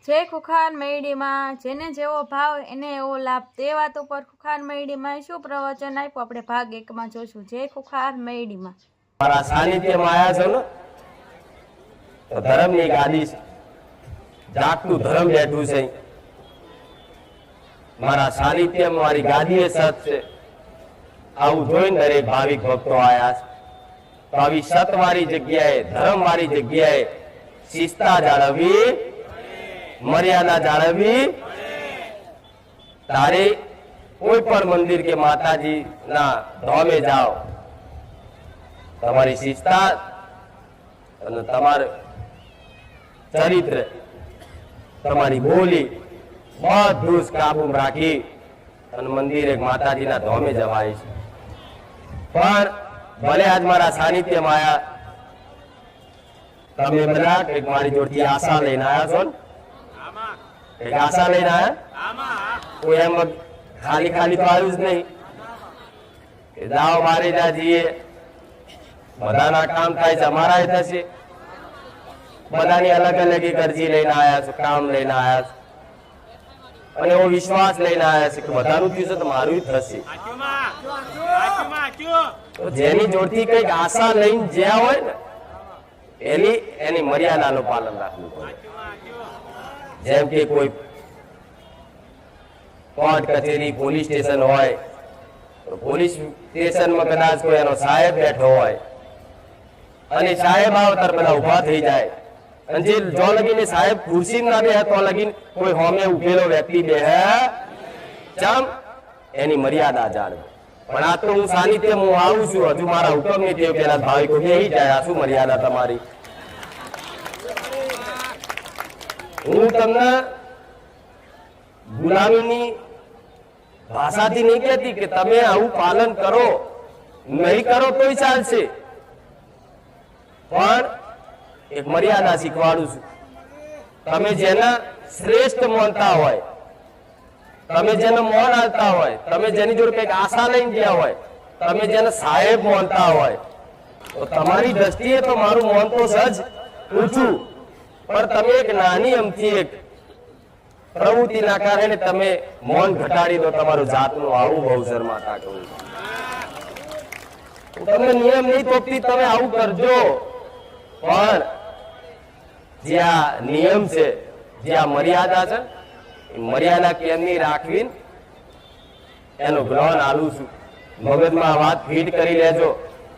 જે ખુખાર મેળીમાં જેને જેવો ભાવ એને એવો લાભ તે વાત ઉપર ખુખાર મેળીમાં શું પ્રવચન આપ્યું આપણે ભાગ 1 માં જોશું. જે ખુખાર મેળીમાં મારા સાનિધ્યમાં આયા છો ને તો ધર્મની ગાદી છે, જાગતું ધર્મ બેઠું છે. મારા સાનિધ્યમાં મારી ગાદીએ સત છે. આવું જોઈને દરેક ભાવિક ભક્તો આયા છે. તો આવી સતવાળી જગ્યાએ, ધર્મવાળી જગ્યાએ શિસ્તા જાળવવી, મર્યાદા જાળવવી. તારે કોઈ પણ મંદિર કે માતાજી ના ધામે જાઓ, તમારી શિસ્તા અને તમારું ચરિત્ર, તમારી બોલી બધું જ કાબૂમાં રાખી અને મંદિરે માતાજીના ધામે જવાય છે. પણ ભલે આજ મારા સાનિધ્યમાં આયા, તમે બધા કંઈક મારી જોડથી આશા લઈને આયા છો ને, કંઈક આશા લઈને આયા. કોઈ એમ ખાલી ખાલી તો આવ્યું જ નહીં કે જાઓ મારે ત્યાં જઈએ, બધાના કામ થાય છે, અમારા થશે. બધાની અલગ અલગ એક અરજી લઈને આયા છે, કામ લઈને આયા છે, અને એવો વિશ્વાસ લઈને આયા છે કે બધાનું થયું છે તો મારું થશે. તો જેની જોડથી કઈક આશા લઈને જ્યાં હોય ને એની મર્યાદાનું પાલન રાખવું પડે. જેમ કે કોઈ કોર્ટ કચેરી, પોલીસ સ્ટેશન હોય, પોલીસ સ્ટેશનમાં કદાચ કોઈ એનો સાહેબ બેઠો હોય અને સાહેબ આવતા બધા ઉભા થઈ જાય, અને જે જો લગીને સાહેબ ખુરશી ના બે તો લગીને કોઈ હોમે ઉભેલો વ્યક્તિ બે ચમ એની મર્યાદા જાળવે. પણ આ તો હું સાનિધ્ય હું આવું છું, હજુ મારા હુકમ ની ટેવ પેલા ભાવિકો બેહી જાય. આ શું મર્યાદા તમારી? હું તમને ગુલામીની ભાષાથી નહીં કહેતી કે તમે આવું પાલન કરો, નહીં કરો તોય ચાલશે, પણ એક મર્યાદા શીખવાડું છું. તમે જેને શ્રેષ્ઠ માનતા હોય, તમે જેને મોન આપતા હોય, તમે જેની જોડે કઈક આશા લઈને ગયા હોય, તમે જેને સાહેબ માનતા હોય, તો તમારી દ્રષ્ટિએ તો મારું મોન તો સજ ઊંચું, પણ તમે એક નાની અમથી એક પ્રવૃત્તિના કારણે તમે મૌન ઘટાડી દો તમારું જાતનું. આવું બહુ શરમાતા કહું. તમને નિયમ નહીં તોપતી, તમે આવું કરજો, પણ જ્યાં નિયમ છે, જ્યાં મર્યાદા છે, એ મર્યાદા કેમની રાખવી એનું જ્ઞાન આલું છું. મગજમાં વાત ફીટ કરી લેજો.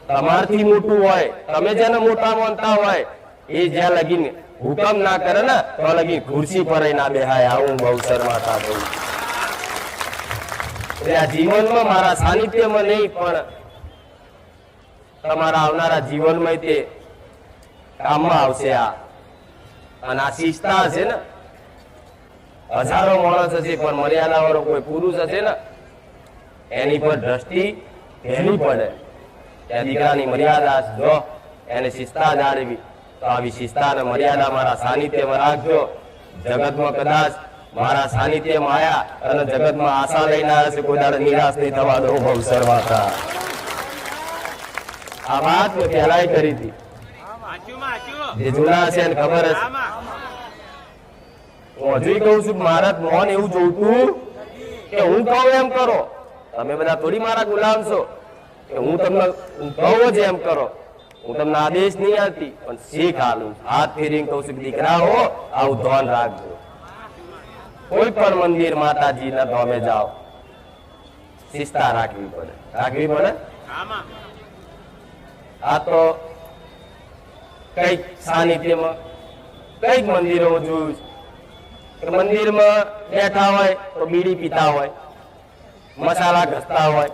તમારથી મોટું હોય, તમે જેને મોટા માનતા હોય, એ જ્યાં લગીને હુકમ ના કરે ને તો લગી ખુરશી પર ના બેહાય. આવું બહુ શરમાતા બહુ. એટલે આ જીવનમાં મારા સાનિધ્યમાં નહીં, પણ તમારા આવનારા જીવનમાં તે કામમાં આવશે. અને આ શિસ્તા હશે ને, હજારો માણસ હશે, પણ મર્યાદા વાળો કોઈ પુરુષ હશે ને, એની પર દ્રષ્ટિ પહેલી પડે કે દીકરાની મર્યાદા જો એને શિસ્તા જાળવી. તો આવી શિસ્તા અને મર્યાદા મારા સાનિધ્યમાં રાખજો. જગતમાં કદાચ મારા સાનિધ્યમાં આયા અને જગતમાં આશા લઈને આવ્યા છે, કોઈ દાડે નિરાશ નહીં થવા દો. બહુ શરમાતા આ વાત મેં પહેલાય કરી હતી. જે જૂના છે એને ખબર હશે. હું હજુ કહું છું, મારા મોન એવું જોઈતું કે હું કહું એમ કરો. તમે બધા થોડી મારા ગુલામ છો કે હું તમને કહું જ એમ કરો. હું તમને આદેશ નહીં આપતી, પણ શીખ આલું. હાથ ફેરીને કહું છું, દીકરા હો આવું ધ્યાન રાખજો. કોઈ પણ મંદિર માતાજી ના ધામે જાઓ, શિસ્તા રાખવી પડે, રાખવી પડે. આ તો કઈક સાનિધ્યમાં કઈક મંદિરો જોયું કે મંદિરમાં બેઠા હોય તો બીડી પીતા હોય, મસાલા ઘસતા હોય.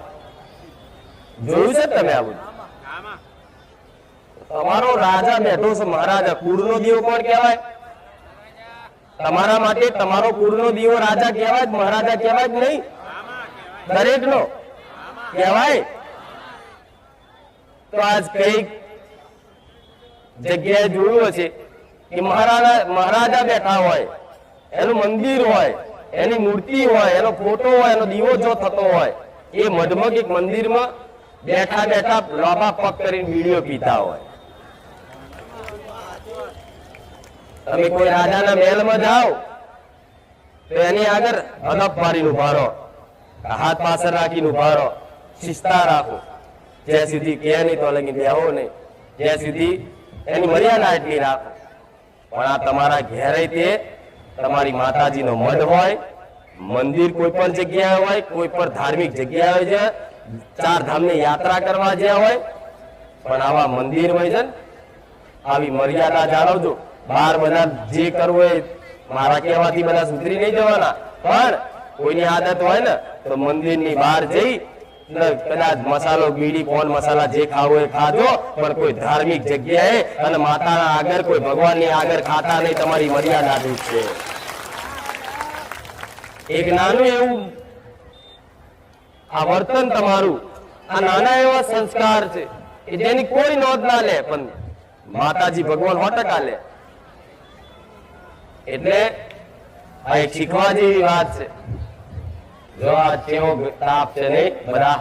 જોયું છે તમે આવું? તમારો રાજા બેઠો છે, મહારાજા. કુળનો દીવો કોણ કહેવાય? તમારા માટે તમારો કુળનો દીવો રાજા કહેવાય, મહારાજા કહેવાય જ નહીં? દરેક નો કહેવાય. તો આજ કઈક જગ્યાએ જોયું હશે કે મહારાજા બેઠા હોય, એનું મંદિર હોય, એની મૂર્તિ હોય, એનો ફોટો હોય, એનો દીવો જો થતો હોય, એ મઢમાં એક મંદિરમાં બેઠા બેઠા લોબા પગ કરીને બીડીઓ પીતા હોય. તમે કોઈ રાજાના મહેલમાં જાઓ તો એની આગળ અદબ પાડીને ઉભા રહો, હાથ પાછળ રાખીને ઉભા રહો, શિસ્તા રાખો. જ્યાં સુધી કે નહીં તો લગી બેહો નહીં, જ્યાં સુધી એની મર્યાદા એટલી રાખો. પણ આ તમારા ઘેરે તે તમારી માતાજીનો મઢ હોય, મંદિર કોઈ પણ જગ્યાએ હોય, કોઈ પણ ધાર્મિક જગ્યાએ હોય છે, ચાર ધામની યાત્રા કરવા જ્યાં હોય, પણ આવા મંદિર હોય છે ને, આવી મર્યાદા જાળવજો. બહાર બધા જે કરવું એ મારા કહેવાથી બધા સુધરી નહીં જવાના, પણ કોઈની આદત હોય ને તો મંદિરની બહાર જઈ કદાચ મસાલો, બીડી, પોન મસાલા જે ખાવું એ ખાજો, પણ કોઈ ધાર્મિક જગ્યાએ અને માતાના આગળ, કોઈ ભગવાનની આગળ ખાતા નહીં. તમારી મર્યાદા છે. એક નાનું એવું આ વર્તન તમારું, આ નાના એવા સંસ્કાર છે કે જેની કોઈ નોંધ ના લે, પણ માતાજી ભગવાન 100% લે. એટલે આ એક શીખવા જેવી વાત છે. જો આ કેવો તાપ છે નહીં બધા,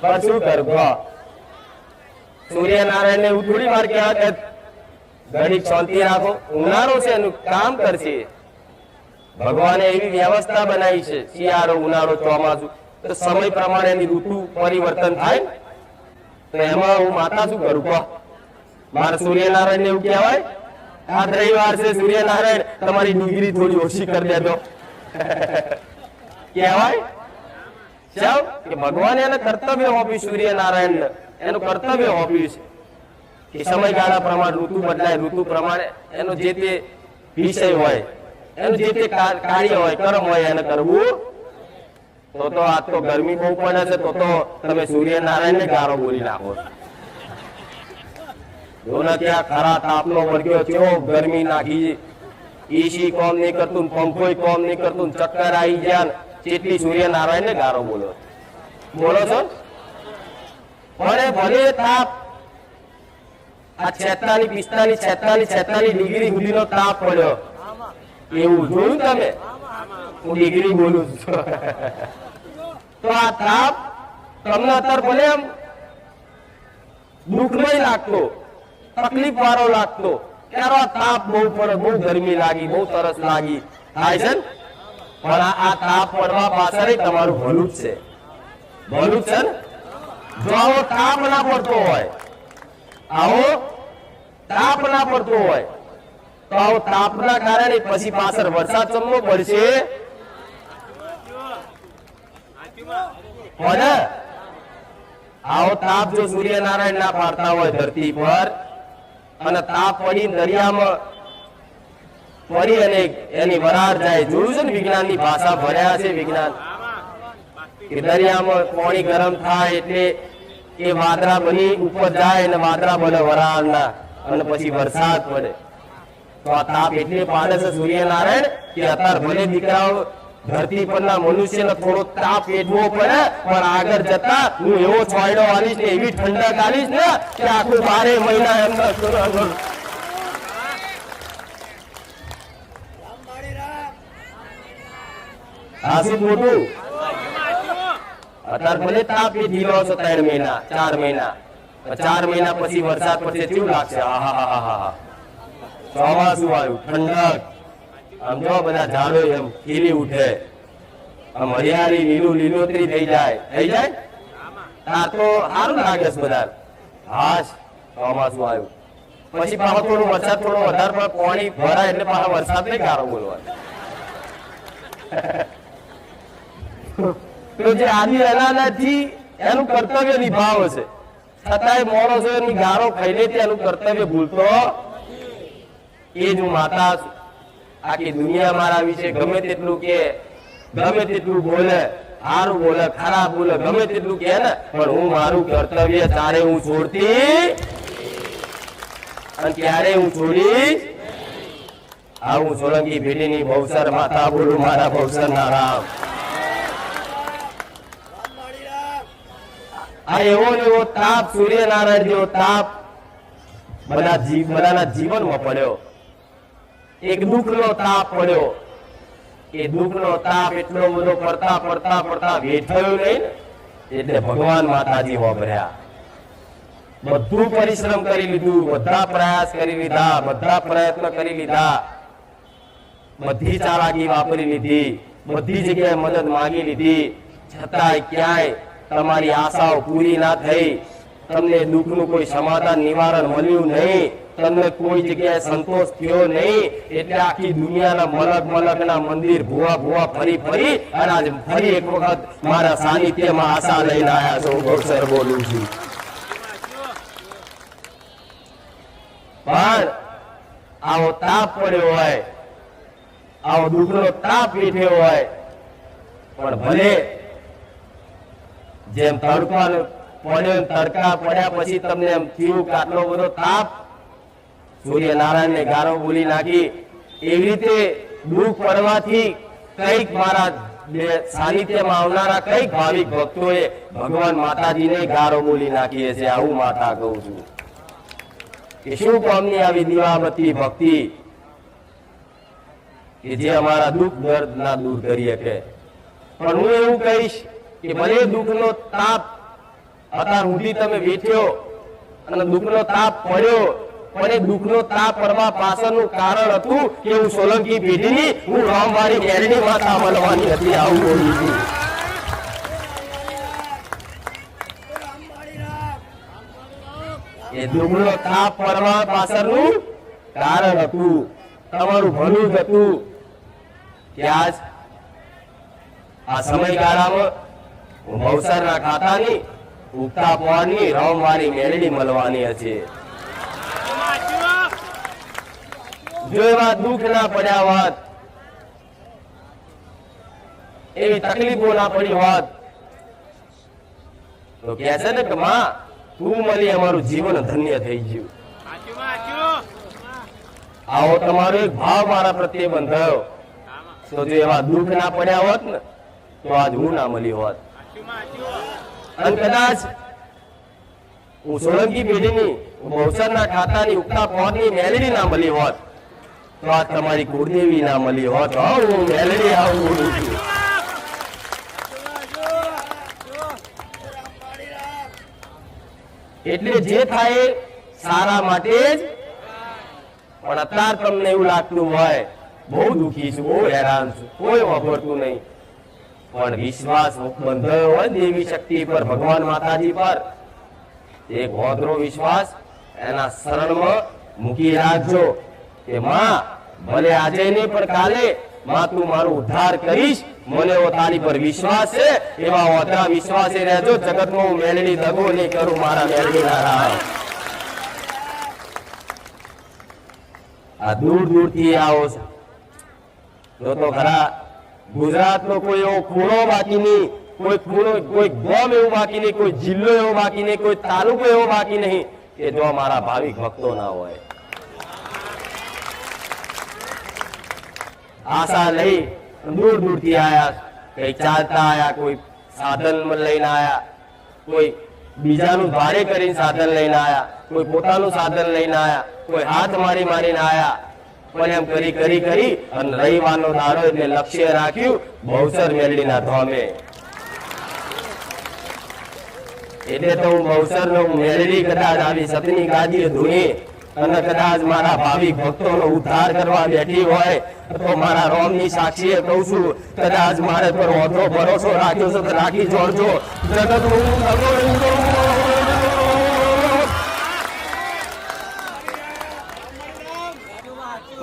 પણ શું કરું, સૂર્યનારાયણ ને એવું થોડી વાર કહેવાય કે ઘડીક શાંતિ રાખો, ઉનાળો છે એનું કામ કરશે. ભગવાને એવી વ્યવસ્થા બનાવી છે, શિયાળો, ઉનાળો, ચોમાસું, તો સમય પ્રમાણે એની ઋતુ પરિવર્તન થાય. તો એમાં હું માતા શું કરું કહો? મારે સૂર્યનારાયણ ને એવું કહેવાય, આ રવિવાર છે સૂર્યનારાયણ તમારી ડિગ્રી થોડી ઓછી કરી દેજો કહેવાય? કે ભગવાને એને કર્તવ્ય હોપ્યું, સૂર્યનારાયણ ને એનું કર્તવ્ય હોપ્યું છે કે સમયગાળા પ્રમાણે ઋતુ બદલાય, ઋતુ પ્રમાણે એનો જે તે વિષય હોય, એનું જે તે કાર્ય હોય, કર્મ હોય એને કરવું. તો આજ તો ગરમી બહુ પડે છે, તો તમે સૂર્યનારાયણ ને ગારો બોલી નાખો. જો ને ત્યાં ખરા તાપનો વર્ગ્યો કેવો ગરમી નાખી, એસી કોમ નહીં કરતું, પંખોય કોમ નહીં કરતું, ચક્કર આવી ગયા, કેટલી સૂર્યનારાયણ ને ગારો બોલો છો. ભલે તાપ આ 46, 45, 46 ડિગ્રી સુધીનો તાપ પડ્યો, એવું જોયું તમે? હું ડિગ્રી બોલું છું. તો આ તાપ તમને અત્યારે ભલે એમ દુઃખમય લાગતો, તકલીફ વાળો લાગતો, ત્યારે આ તાપ બહુ પડે, બહુ ગરમી લાગી, બહુ તરસ લાગી થાય છે, પણ આ તાપ પડવા પાછળ તમારું ભલું જ છે. ભલું છે ને? જો આવો તાપ ના પડતો હોય, આવો તાપ ના પડતો હોય, તો આવો તાપના કારણે પછી પાછળ વરસાદ ચમનો પડશે. આવો તાપ જો સૂર્યનારાયણ ના પાડતા હોય ધરતી પર, અને તાપ પડી દરિયામાં પડી અને એની વરાળ જાય, જોયું છે ને? વિજ્ઞાનની ભાષા ભર્યા છે વિજ્ઞાન, કે દરિયામાં પાણી ગરમ થાય એટલે એ વાદળા બની ઉપર જાય અને વાદળા બને વરાળના, અને પછી વરસાદ પડે. તો આ તાપ એટલે પાડે છે સૂર્યનારાયણ કે અત્યારે ભલે દીકરાઓ ધરતી પરના મનુષ્યને થોડો તાપ વેઠવો પડે, પણ આગળ જતા હું એવો છોયડો આલીશ ને એવી ઠંડક આલીશ ને કે આખું 12 મહિના એમને આ શું મોટું. અત્યારે ભલે તાપ એ ઢીલો છો 3 મહિના 4 મહિના, 4 મહિના પછી વરસાદ પડશે, કેવું લાગશે? આહાહાહા, ચોમાસું આવ્યું, ઠંડક. આમ જો બધા ઝાડો એમ ખીલી ઉઠે, આમ હરિયાળી, લીલોતરી થઈ જાય. તાર તો સારું લાગે છે બધા. હાશ, ચોમાસું આવ્યું. પછી પાછો થોડો વરસાદ થોડો વધારે પણ પાણી ભરાય એટલે પાછો વરસાદ નહીં ગારો બોલવાનો. તો જે આદિ અનાદિથી એનું કર્તવ્ય નિભાવે છે, છતાંય માણસો એની ગારો ખાઈને એનું કર્તવ્ય ભૂલતો. એ જ હું માતા છું. આખી દુનિયા મારા વિશે ગમે તેટલું કે, ગમે તેટલું બોલે, સારું બોલે, ખરાબ બોલે, ગમે તેટલું કે ને, પણ હું મારું કર્તવ્ય તારે હું છોડતી અને ક્યારે હું છોડીશ. આવું સોલંકી ભેટીની ભવસર માતા બોલું મારા ભવસર ના રામ. આ એવો ને એવો તાપ, સૂર્યનારાયણ જેવો તાપ બધાના જીવનમાં પડ્યો. એક દુઃખનો તાપ પડ્યો. એ દુઃખનો તાપ એટલો બધો પડતા વેઠાયો નહીં, એટલે ભગવાન માતાજી વાપર્યા. બધું પરિશ્રમ કરી લીધું, બધા પ્રયાસ કરી લીધા, બધા પ્રયત્ન કરી લીધા, બધી ચાલાકી વાપરી લીધી, બધી જગ્યાએ મદદ માંગી લીધી, છતાંય ક્યાંય તમારી આશાઓ પૂરી ના થઈ, તમને દુઃખનું કોઈ સમાધાન નિવારણ મળ્યું નહીં, તમને કોઈ જગ્યાએ સંતોષ થયો નહીં, એટલે આખી દુનિયાના મલકના મંદિર ભુવા ફરી ફરી અને આજે ફરી એક વખત મારા સાનિધ્યમાં આશા લઈને આવ્યા છો. ગૌસર બોલું છું. પણ આવો તાપ પડ્યો હોય, આવો દુઃખનો તાપ વેઠ્યો હોય, પણ ભલે જેમ તડકો પડ્યો, તડકા પડ્યા પછી તમને એમ થયું કે આટલો બધો તાપ, સૂર્યનારાયણ ને ગારો બોલી નાખી, એવી રીતે દુઃખ પડવાથી કઈક મારા સાનિધ્યમાં આવનારા કઈક ભાવિક ભક્તોએ ભગવાન માતાજીને ગારો બોલી નાખી હશે. આવું માતા કહું છું કે શું કામની આવી દીવાબત્તી ભક્તિ કે જે અમારા દુઃખ દર્દ ના દૂર કરી શકે. પણ હું એવું કહીશ કે ભલે દુઃખનો તાપ અત્યાર સુધી તમે વેઠ્યો અને દુઃખનો તાપ પડ્યો, પણ એ દુઃખનો તાપ પડવા પાછળનું કારણ હતું કે હું સોલંકી પેઢીની, હું રામવારી મેરડી માતા મળવાની હતી. આવું બોલી છું. એ દુઃખનો તાપ પડવા પાછળનું કારણ હતું, તમારું ભલું જ હતું કે આજ આ સમયગાળામાં ભવસરના ખાતાની ઉગતા પોળની રામવારી મેરડી મળવાની હશે. જો એવા દુઃખ ના પડ્યા હોત, એવી તકલીફો ના પડી હોત, તો કહે છે ને કે માં તું મળી અમારું જીવન ધન્ય થઈ ગયું. આવો તમારો એક ભાવ મારા પ્રત્યે બંધાયો, તો જો એવા દુઃખ ના પડ્યા હોત ને તો આજ હું ના મળી હોત. અને કદાચ હું સોલંકી પેઢીની ભવસરના ખાતાની ઉગતા પોળની મેલડી ના મળી હોત તો આ તમારી કુળદેવી ના મળી હોત. હું મેલડી આવું બોલું છું. એટલે જે થાય સારા માટે જ. પણ અત્યારે તમને એવું લાગતું હોય બહુ દુઃખી છું, બહુ હેરાન છું, કોઈ વાપરતું નહીં, પણ વિશ્વાસ બંધાયો હોય દેવી શક્તિ પર, ભગવાન માતાજી પર, એક હોદરો વિશ્વાસ એના શરણમાં મૂકી રાખજો કે માં ભલે આજે નહીં પણ કાલે માં તું મારો ઉદ્ધાર કરીશ, મને એવો તારી પર વિશ્વાસ છે. એવા હોદરા વિશ્વાસે રહેજો. જગતમાં હું મેલડી દગો નહીં કરું. મારા મેલડી ના રાહ આ દૂર દૂરથી આવો તો ખરા. ગુજરાતનો કોઈ એવો ખૂણો બાકી નહીં, કોઈ ગામ એવું બાકી નહીં, કોઈ જિલ્લો એવો બાકી નહીં, કોઈ તાલુકો એવો બાકી નહીં કે જો મારા ભાવિક ભક્તો ના હોય. આશા લઈ દૂર દૂરથી આયા, કઈ ચાલતા આયા, કોઈ સાધન લઈને આયા, કોઈ બીજાનું ભાડે કરીને સાધન લઈને આયા, કોઈ પોતાનું સાધન લઈને આયા, કોઈ હાથ મારીને આયા, પણ એમ કરી અને રવિવારનો દાડો એટલે લક્ષ્ય રાખ્યું ભવસર મેલડીના ધામે. એટલે તો હું ભવસરનો મેલડી કદાચ આવી સતની ગાદીએ ધૂણી અને કદાચ મારા ભાવિક ભક્તોનો ઉદ્ધાર કરવા બેઠી હોય તો મારા રોમની સાક્ષીએ કહું છું, કદાચ મારે પર વધો ભરોસો રાખ્યો છે તો રાખી જોડજો. જગત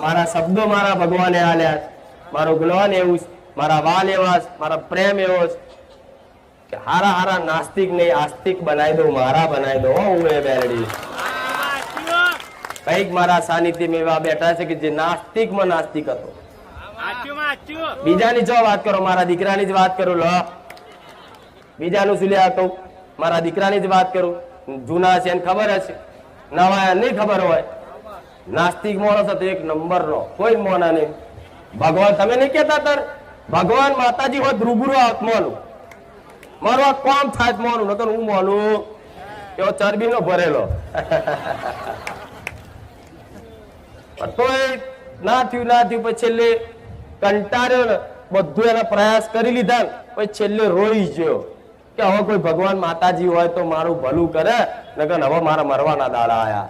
મારા શબ્દો મારા ભગવાને આલ્યા, મારું જ્ઞાન એવું, મારા વાલ એવા, મારા પ્રેમ એવો કે હારા નાસ્તિક નહીં આસ્તિક બનાવી દઉં, મારા બનાવી દઉં. હું એ બેરડી કઈક મારા સાનિધ્યમાં એવા બેઠા છે કે જે નાસ્તિકમાં નાસ્તિક હતો. બીજાની જો વાત કરો, મારા દીકરાની જ વાત કરું. લો બીજાનું શું લે કહું, મારા દીકરાની જ વાત કરું. જૂના છે એને ખબર હશે, નવા નહીં ખબર હોય. નાસ્તિક માણસ હતો એક નંબર નો, કોઈ મોના નહીં. ભગવાન તમે નહીં કેતા તાર ભગવાન માતાજી હોય રૂબરૂ આત્માનું મારું આ કોમ થાય મોનું, નતો હું મોનું એવો ચરબી નો ભરેલો. તો ના થયું પછી છેલ્લે કંટાળ્યો ને બધું એના પ્રયાસ કરી લીધા, પછી છેલ્લે રોઈ ગયો કે હવે કોઈ ભગવાન માતાજી હોય તો મારું ભલું કરે, નકર હવે મારા મરવાના દાડા આયા.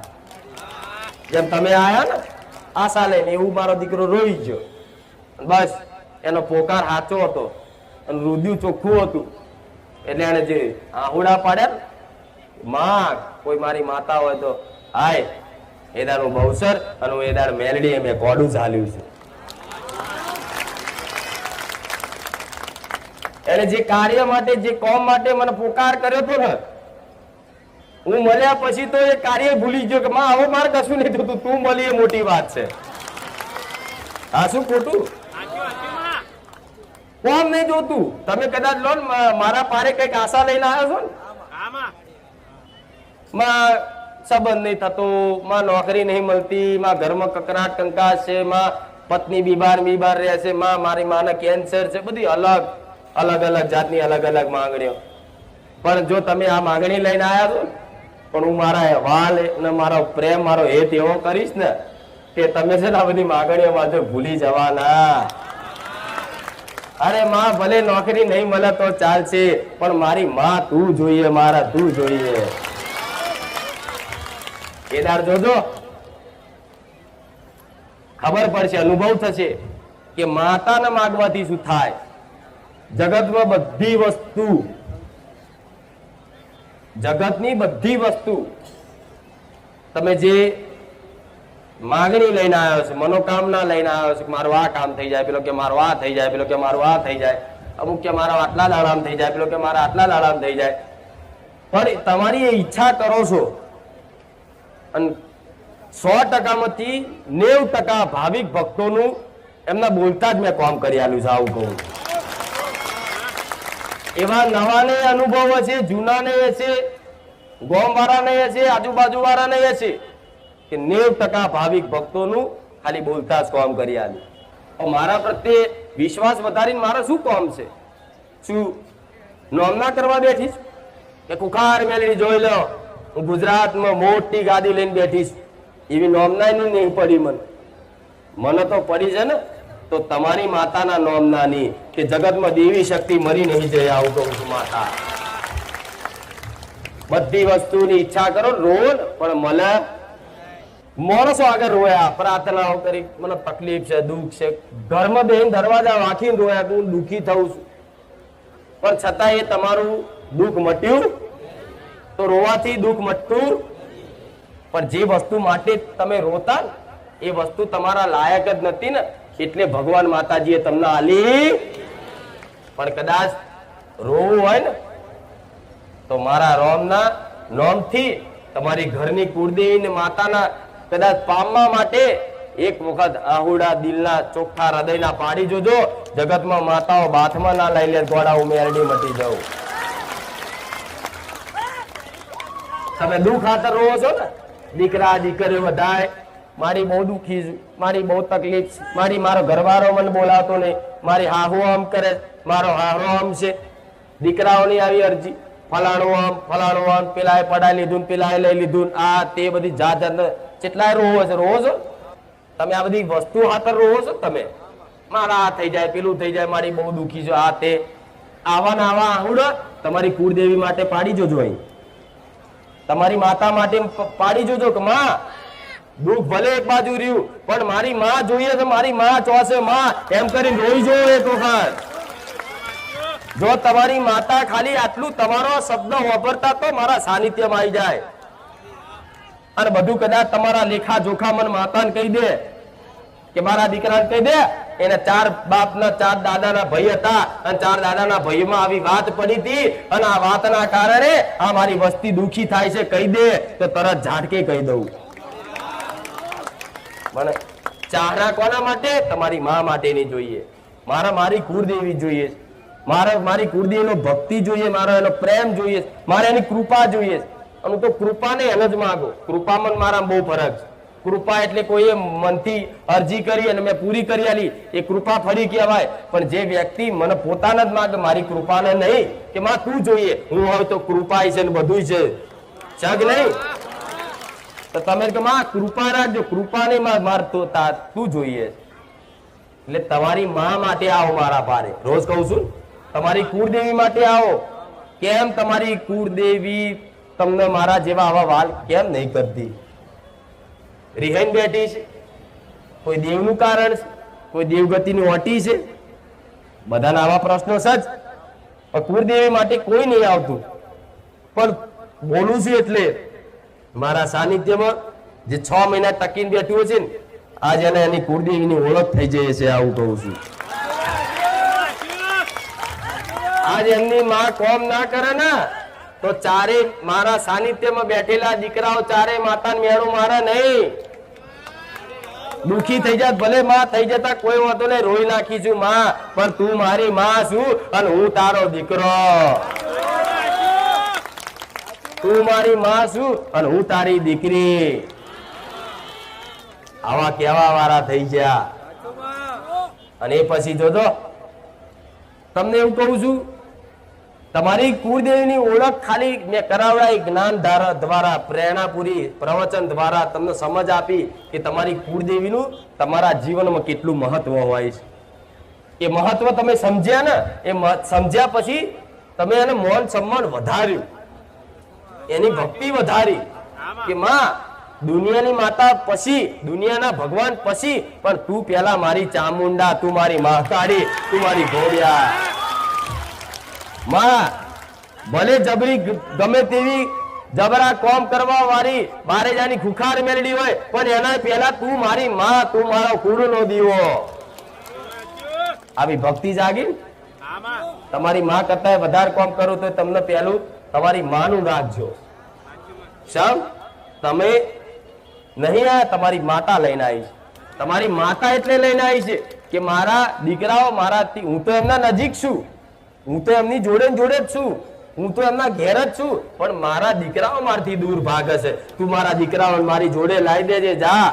જેમ તમે આયા ને આશા લઈને, એવું મારો દીકરો રોઈ ગયો. બસ એનો પોકાર સાચો હતો અને રુધિર ચોખ્ખું હતું, એટલે એને જે આહુડા પાડ્યા, માં કોઈ મારી માતા હોય તો હાય, એદાર હું બહુસર અને હું એદાર મેલડી મેં કોડું ચાલ્યું છે. એને જે કાર્ય માટે, જે કોમ માટે મને પોકાર કર્યો હતો ને, હું મળ્યા પછી તો એ કાર્ય ભૂલી ગયો કે માં હવે મારે કશું નહીં થતું, તું મળી એ મોટી વાત છે. હા, શું ખોટું? કોમ નહીં જોતું. તમે કદાચ લો ને મારા પારે કઈક આશા લઈને આવ્યો છો ને, માં સંબંધ નહીં થતો, માં નોકરી નહીં મળતી, માં ઘરમાં કકરાટ કંકાસ છે, માં પત્ની બીમાર રહે છે, માં મારી માને કેન્સર છે, બધી અલગ અલગ જાતની અલગ અલગ માંગણીઓ. પણ જો તમે આ માંગણી લઈને આવ્યા છો, પણ હું મારા વાલ ને મારો પ્રેમ, મારો હેત એવો કરીશ ને કે તમે છે ને આ બધી માંગણીઓમાં જો ભૂલી જવાના. અરે માં ભલે નોકરી નહીં મળે તો ચાલશે, પણ મારી માં તું જોઈએ, મારા તું જોઈએ. કેદાર જોજો, ખબર પડશે, અનુભવ થશે કે માતાને માગવાથી શું થાય. જગતમાં બધી વસ્તુ, જગતની બધી વસ્તુ તમે જે માગણી લઈને આવ્યો છો, મનોકામના લઈને આવ્યો છો, મારું આ કામ થઈ જાય, પેલો કે મારું આ થઈ જાય, પેલો કે મારું આ થઈ જાય, અમુક કે મારા આટલા દાડામાં થઈ જાય, પેલો કે મારા આટલા દાડામાં થઈ જાય. પણ તમારી એ ઈચ્છા કરો છો અને 100%માંથી 90% ભાવિક ભક્તોનું એમના બોલતા જ મેં કામ કરી આલ્યું છે. આવું કહું, એવા નવાને અનુભવ છે, જૂનાને છે, ગોમ વાળાને છે, આજુબાજુ વાળાને છે કે 90% ભાવિક ભક્તોનું ખાલી બોલતા જ કામ કરી આલ્યું. મારા પ્રત્યે વિશ્વાસ વધારીને મારા શું કામ છે? શું નોમના કરવા બેઠીશ કે કુખાર મેળવી જોઈ લો હું ગુજરાતમાં મોટી ગાદી લઈને બેઠીશ? એવી નોમના નહીં પડી મને તો પડી છે ને તો તમારી માતાના નોમનાની કે જગતમાં દેવી શક્તિ મરી નહીં જાય. આવું કહું છું. માતા બધી વસ્તુની ઈચ્છા કરો, રોલ પણ મને માણસો આગળ રોયા, પ્રાર્થનાઓ કરી, મને તકલીફ છે, દુઃખ છે, ઘરમાં બેન દરવાજા વાંખીને રોયા, હું દુઃખી થઉં છું, પણ છતાં એ તમારું દુઃખ મટ્યું તો રોવાથી દુઃખ મટતું. પણ જે વસ્તુ માટે તમે રોતા એ વસ્તુ તમારા લાયક જ નથી ને, એટલે ભગવાન માતાજીએ તમને આલી. પણ કદાચ રોવું હોય ને તો મારા રોમના નોમથી તમારી ઘરની કુળદેવી ને માતાના કદાચ પામવા માટે એક વખત આહુડા દિલના ચોખ્ખા હૃદયના પાડી જોજો. જગતમાં માતાઓ બાથમાં ના લઈ લે, ગોળા ઉમેરડી મટી જાવ. તમે દુઃખ ખાતર રોવો છો ને, દીકરા દીકરીઓ બધાય મારી બહુ દુઃખી છું, મારી બહુ તકલીફ છે, મારો ઘરવાળો મને બોલાવતો નહીં, મારી હાહુ આમ કરે, મારો હારો આમ છે. દીકરાઓની આવી અરજી, ફલાણું આમ, પેલાએ પડાઈ લીધું, પેલાએ લઈ લીધું, આ તે બધી જાત કેટલાય રોવો છો તમે? આ બધી વસ્તુ ખાતર રોવો છો તમે? મારા આ થઈ જાય, પેલું થઈ જાય, મારી બહુ દુઃખી છે, આ તે. આવા ને આવા આહુડા તમારી કુળદેવી માટે પાડી જોજો. અહીં તમારી માતા માટે પાડી જોજો કે માં દુઃખ ભલે એક બાજુ રહ્યું પણ મારી માં જોઈએ છે, મારી માં ચોસે માં, એમ કરીને રોઈ જો એક વખત. જો તમારી માતા ખાલી આટલું તમારો શબ્દ વાપરતા તો મારા સાનિધ્યમાં આવી જાય અને બધું કદાચ તમારા લેખા જોખા મને માતાને કહી દે કે મારા દીકરાને કહી દે એને 4 બાપના 4 દાદાના ભાઈ હતા અને 4 દાદાના ભાઈમાં આવી વાત પડી હતી અને આ વાતના કારણે આ મારી વસ્તી દુખી થાય છે, કહી દે તો તરત ઝાટકે કહી દઉં. મને ચાહના કોના માટે? તમારી માં માટેની જોઈએ, મારી કુળદેવી જોઈએ, મારી કુળદેવીનો ભક્તિ જોઈએ, મારો એનો પ્રેમ જોઈએ, મારે એની કૃપા જોઈએ. અને તો કૃપાને એને જ માંગો. કૃપામાં મારા બહુ ફરક છે. કૃપા એટલે કોઈએ મનથી અરજી કરી અને મેં પૂરી કરી આલી એ કૃપા ફરી કહેવાય. પણ જે વ્યક્તિ મને પોતાને જ માંગે, મારી કૃપાને નહીં કે માં તું જોઈએ, હું હોય તો કૃપા છે ને બધું છે, જગ નહીં. તો તમે કે માં કૃપા રાખજો, કૃપા નહીં માર તો તું જોઈએ. એટલે તમારી માં માટે આવો મારા પારે, રોજ કહું છું. તમારી કુળદેવી માટે આવો, કેમ તમારી કુળદેવી તમને મારા જેવા આવા વાલ કેમ નહીં કરતી? રિહાઈને બેઠી છે? કોઈ દેવનું કારણ છે? કોઈ દેવગતિની ઓટી છે? બધાના આવા પ્રશ્નો સજ. પણ કુળદેવી માટે કોઈ નહીં આવતું. પણ બોલું છું એટલે મારા સાનિધ્યમાં જે 6 મહિના ટકીને બેઠું છે ને, આજ એને એની કુળદેવીની ઓળખ થઈ જાય છે. આવું કહું છું. આજ એમની માં કોમ ના કરે ને તો ચારે મારા સાનિધ્યમાં બેઠેલા દીકરાઓ ચારે માતાને મેળું મારે નહીં. દુખી થઈ જાત ભલે માં થઈ જતા કોઈ વાંધો નહીં, રોઈ નાખીશું માં, પણ તું મારી માં છું અને હું તારો દીકરો. તું મારી માં છું અને હું તારી દીકરી. આવા કેવા વાળા થઈ ગયા. અને એ પછી જોજો, તમને એવું કહું છું, તમારી કુળદેવીની ઓળખ ખાલી મેં કરાવડાઈ જ્ઞાન દ્વારા, પ્રેરણાપુરી પ્રવચન દ્વારા તમને સમજ આપી કે તમારી કુળદેવીનું તમારા જીવનમાં કેટલું મહત્વ હોય છે. એ મહત્વ તમે સમજ્યા ને, એ સમજ્યા પછી તમે એને માન સન્માન વધાર્યું, એની ભક્તિ વધારી કે માં દુનિયાની માતા પછી, દુનિયાના ભગવાન પછી, પણ તું પેલા મારી ચામુંડા, તું મારી મહાકાળી, તું મારી ઘોડિયા. માં ભલે જબરી ગમે તેવી જબરા કોમ કરવા વાળી બારે જાની ખુખાર મેળડી હોય, પણ એના પહેલા તું મારી માં, તું મારો કુળનો દીવો. આવી ભક્તિ જાગી. તમારી માં કરતા વધારે કોમ કરો તો તમને પહેલું તમારી માનું રાખજો. સમ તમે નહીં આ તમારી માતા લઈને આવી છે. તમારી માતા એટલે લઈને આવી છે કે મારા દીકરાઓ મારાથી, હું તો એમના નજીક છું, હું તો એમની જોડે જોડે જ છું, હું તો એમના ઘેર જ છું, પણ મારા દીકરાઓ મારથી દૂર ભાગે છે. તું મારા દીકરાઓ મારી જોડે લાવી દેજે, જા.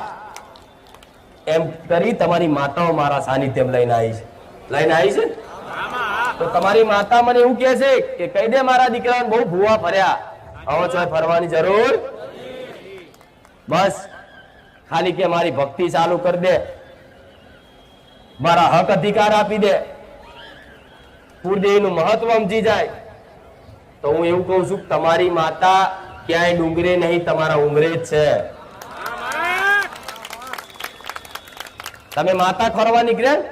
એમ કરી તમારી માતાઓ મારા સાનિધ્યમ લઈને આવી છે. લઈને આવી છે તો તમારી માતા મને એવું કહે છે કે કહી દે મારા દીકરાઓને બહુ ભૂવા ફર્યા, હવે ચોય ફરવાની જરૂર. બસ ખાલી કે મારી ભક્તિ ચાલુ કરી દે, મારા હક અધિકાર આપી દે, કુળદેવીનું મહત્વ સમજી જાય. તો હું એવું કહું છું, તમારી માતા ક્યાંય ડુંગરે નહીં, તમારા ઉંગરે જ છે. તમે માતા ખોરવા નીકળ્યા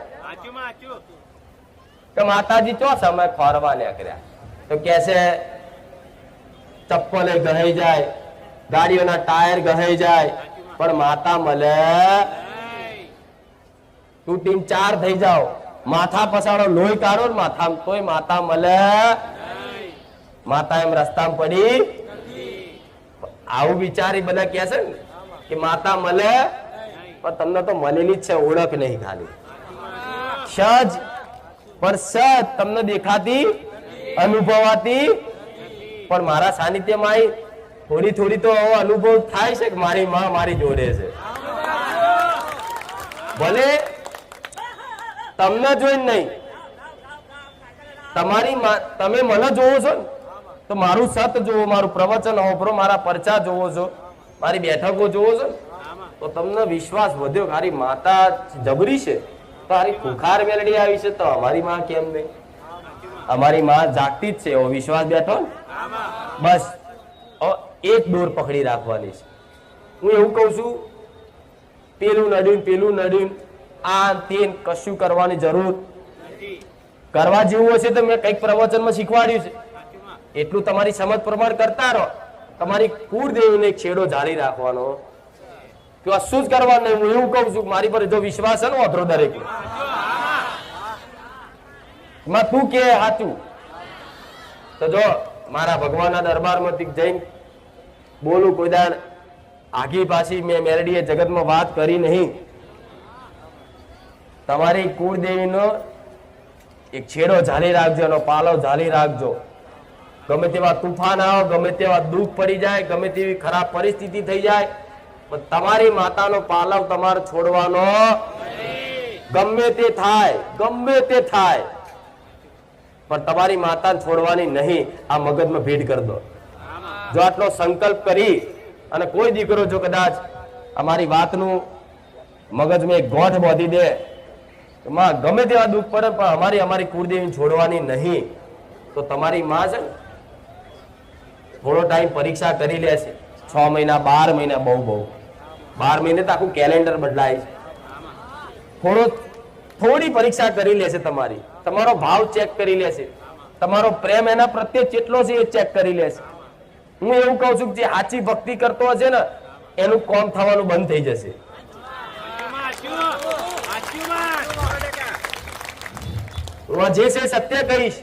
કે માતાજી ચો સમય ખોરવા નીકળ્યા તો કે છે ચપ્પલે ગહાઈ જાય, ગાડીઓના ટાયર ગહાઈ જાય, પણ માતા મળે તૂટીને 4 થઈ જાઓ, માથા પસાડો, લોહી કાઢો ને માથા, તોય માતા મળે. માતા એમ રસ્તામાં પડી. આવું વિચારી બધા કહે છે ને કે માતા મળે, પણ તમને તો મળેલી જ છે, ઓળખ નહીં ખાલી. સજ પણ સજ તમને દેખાતી, અનુભવાતી, પણ મારા સાનિધ્યમાં આવી થોડી થોડી તો અનુભવ થાય છે કે મારી માં મારી જોડે છે. ભલે તમને જોઈને નહીં, તમારી તમે મને જોવો છો ને તો મારું સત જોવો, મારું પ્રવચન હોભરો, મારા પરચા જોવો છો, મારી બેઠકો જોવો છો ને તો તમને વિશ્વાસ વધ્યો. મારી માતા જબરી છે, તો મારી ખુખાર મેલડી આવી છે, તો અમારી માં કેમ નહીં? અમારી માં જાગતી જ છે, એવો વિશ્વાસ બેઠો ને. બસ એક દોર પકડી રાખવાની છે. હું એવું કઉ છું, પેલું નડ્યું, આ તે કશું કરવાની જરૂર. કરવા જેવું હશે તો મેં કઈક પ્રવચનમાં શીખવાડ્યું છે, એટલું તમારી સમજ પ્રમાણ કરતા રહો. તમારી કુળદેવીને છેડો જાળી રાખવાનો, કશું જ કરવાનું નહીં. હું એવું કઉ છું, મારી પર જો વિશ્વાસ છે ને ઓથરો દરેક માં તું કે સાચું તો જો મારા ભગવાનના દરબારમાંથી જઈને બોલું, કોઈ દાડ આગી પાછી મેં મેરડીએ જગતમાં વાત કરી નહીં. તમારી કુળદેવીનો એક છેડો ઝાલી રાખજો, એનો પાલો ઝાલી રાખજો. ગમે તેવા તુફાન આવે, ગમે તેવા દુઃખ પડી જાય, ગમે તેવી ખરાબ પરિસ્થિતિ થઈ જાય, પણ તમારી માતાનો પાલવ તમારે છોડવાનો. ગમે તે થાય, પણ તમારી માતા છોડવાની નહીં. આ મગજમાં ભેટ કરી દો. જો આટલો સંકલ્પ કરી અને કોઈ દીકરો જો કદાચ અમારી વાતનું મગજમાં એક ગોઠ બાંધી દે, માં ગમે તેવા દુઃખ પડે પણ અમારી કુળદેવી છોડવાની નહીં, તો તમારી માં છે થોડો ટાઈમ પરીક્ષા કરી લે છે 6 મહિના 12 મહિના બહુ 12 મહિને તો આખું કેલેન્ડર બદલાય છે થોડી પરીક્ષા કરી લેશે તમારી તમારો ભાવ ચેક કરી લેશે તમારો પ્રેમ એના પ્રત્યે કેટલો છે એ ચેક કરી લેશે હું એવું કહું છું કે જે સાચી ભક્તિ કરતો હશે ને એનું કોમ થવાનું બંધ થઈ જશે હું જે છે સત્ય કહીશ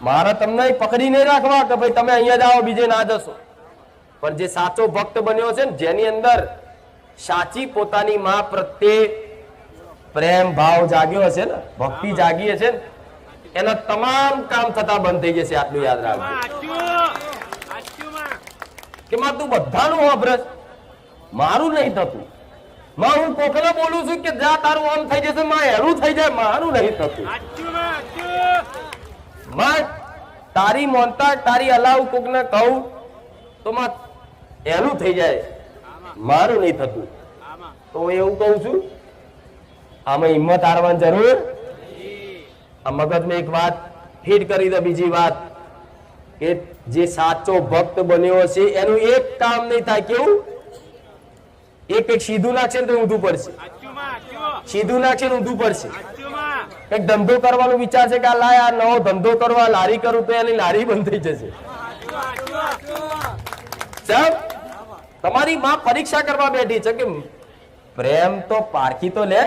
મારા તમને પકડી નહીં રાખવા કે ભાઈ તમે અહીંયા જાઓ બીજે ના જશો પણ જે સાચો ભક્ત બન્યો છે ને જેની અંદર સાચી પોતાની માં પ્રત્યે પ્રેમ ભાવ જાગ્યો હશે ને ભક્તિ જાગી હશે ને એના તમામ કામ થતા બંધ થઈ જશે આટલું યાદ રાખજો કે માં તું બધાનું વાપરસ મારું નહીં થતું માં હું કોકને બોલું છું કે જા તારું આમ થઈ જશે માં એનું થઈ જાય મારું નહીં થતું માં તારી મોનતા તારી અલાવ કોકને કહું તો માં એનું થઈ જાય મારું નહીં થતું તો હું એવું કહું છું આમાં હિંમત હારવાની જરૂર આ મગજમાં એક વાત ફીટ કરી દે બીજી વાત કે જે સાચો ભક્ત બન્યો છે એનું એક કામ નહીં થાય કેવું એક સીધું નાખશે ને તો ઊંધું પડશે સીધું નાખશે ને ઊંધું પડશે કઈક ધંધો કરવાનો વિચાર છે કે આ લાય આ નવો ધંધો કરવા લારી કરું તો એની લારી બંધ થઈ જશે સાહેબ તમારી માં પરીક્ષા કરવા બેઠી છે કે પ્રેમ તો પારખી તો લે